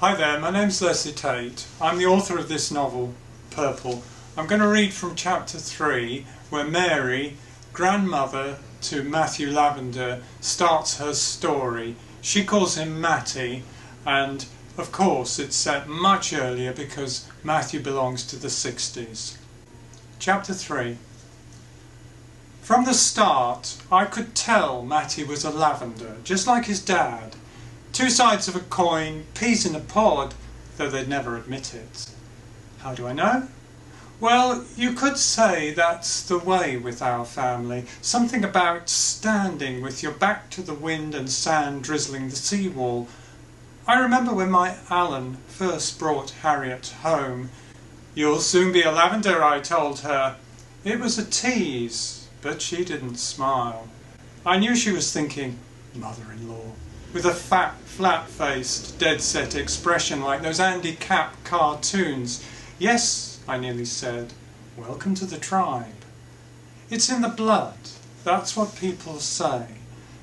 Hi there, my name's Tate. I'm the author of this novel, Purple. I'm going to read from chapter 3, where Mary, grandmother to Matthew Lavender, starts her story. She calls him Matty, and of course it's set much earlier because Matthew belongs to the 60s. Chapter 3. From the start, I could tell Matty was a Lavender, just like his dad. Two sides of a coin, peas in a pod, though they'd never admit it. How do I know? Well, you could say that's the way with our family. Something about standing with your back to the wind and sand drizzling the seawall. I remember when my Alan first brought Harriet home. "You'll soon be a Lavender," I told her. It was a tease, but she didn't smile. I knew she was thinking, mother-in-law, with a fat, flat-faced, dead-set expression like those Andy Capp cartoons. "Yes," I nearly said, "welcome to the tribe." It's in the blood, that's what people say.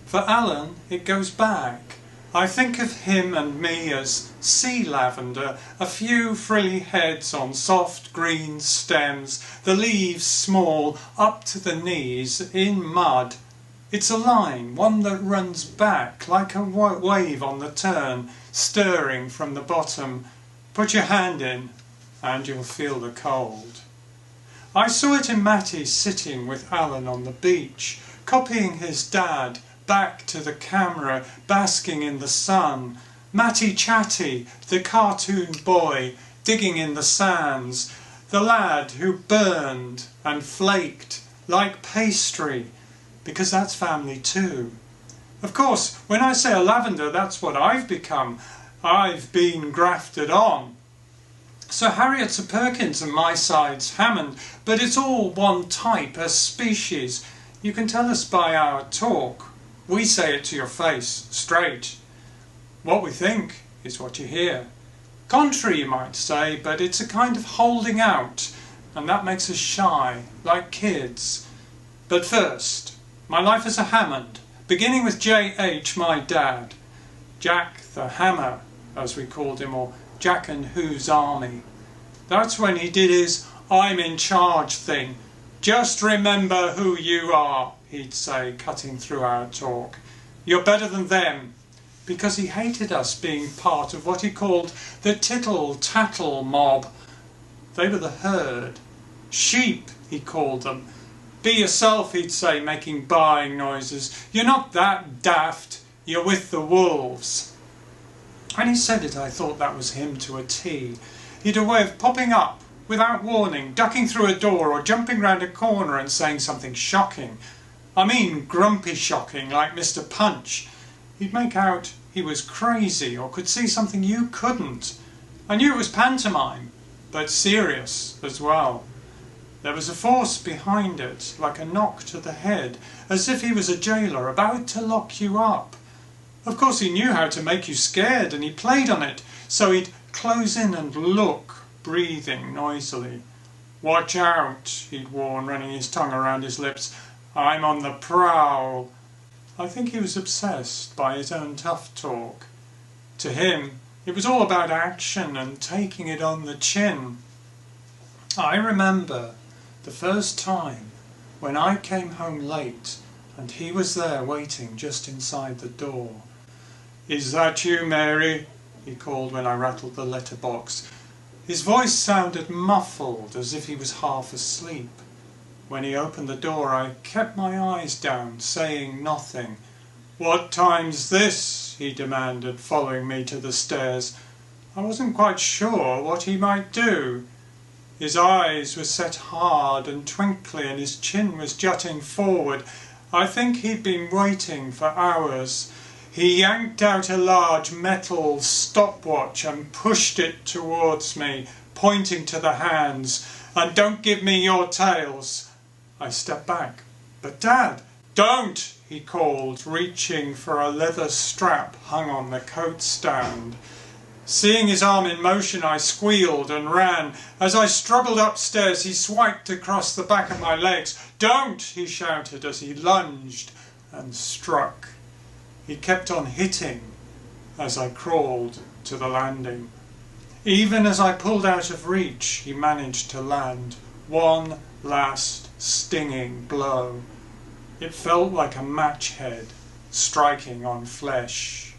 For Alan, it goes back. I think of him and me as sea lavender, a few frilly heads on soft green stems, the leaves small, up to the knees, in mud. It's a line, one that runs back like a wave on the turn, stirring from the bottom. Put your hand in and you'll feel the cold. I saw it in Matty sitting with Alan on the beach, copying his dad, back to the camera, basking in the sun. Matty Chatty, the cartoon boy, digging in the sands, the lad who burned and flaked like pastry, because that's family too. Of course, when I say a Lavender, that's what I've become. I've been grafted on. So Harriet's a Perkins and my side's Hammond, but it's all one type, a species. You can tell us by our talk. We say it to your face, straight. What we think is what you hear. Contrary, you might say, but it's a kind of holding out, and that makes us shy, like kids. But first, my life as a Hammond, beginning with J.H., my dad. Jack the Hammer, as we called him, or Jack and Who's Army. That's when he did his "I'm in charge" thing. "Just remember who you are," he'd say, cutting through our talk. "You're better than them," because he hated us being part of what he called the tittle-tattle mob. They were the herd. Sheep, he called them. "Be yourself," he'd say, making baaing noises. "You're not that daft. You're with the wolves." When he said it, I thought that was him to a T. He'd a way of popping up, without warning, ducking through a door or jumping round a corner and saying something shocking. I mean grumpy shocking, like Mr. Punch. He'd make out he was crazy or could see something you couldn't. I knew it was pantomime, but serious as well. There was a force behind it, like a knock to the head, as if he was a jailer about to lock you up. Of course he knew how to make you scared, and he played on it, so he'd close in and look, breathing noisily. "Watch out," he'd warn, running his tongue around his lips. "I'm on the prowl." I think he was obsessed by his own tough talk. To him, it was all about action and taking it on the chin. I remember the first time when I came home late and he was there waiting just inside the door. "Is that you, Mary?" he called when I rattled the letterbox. His voice sounded muffled, as if he was half asleep. When he opened the door, I kept my eyes down, saying nothing. "What time's this?" he demanded, following me to the stairs. I wasn't quite sure what he might do. His eyes were set hard and twinkly, and his chin was jutting forward. I think he'd been waiting for hours. He yanked out a large metal stopwatch and pushed it towards me, pointing to the hands. "And don't give me your tails." I stepped back. "But Dad—" "Don't!" he called, reaching for a leather strap hung on the coat stand. Seeing his arm in motion, I squealed and ran. As I struggled upstairs, he swiped across the back of my legs. "Don't!" he shouted as he lunged and struck. He kept on hitting as I crawled to the landing. Even as I pulled out of reach, he managed to land. One last stinging blow. It felt like a match head striking on flesh.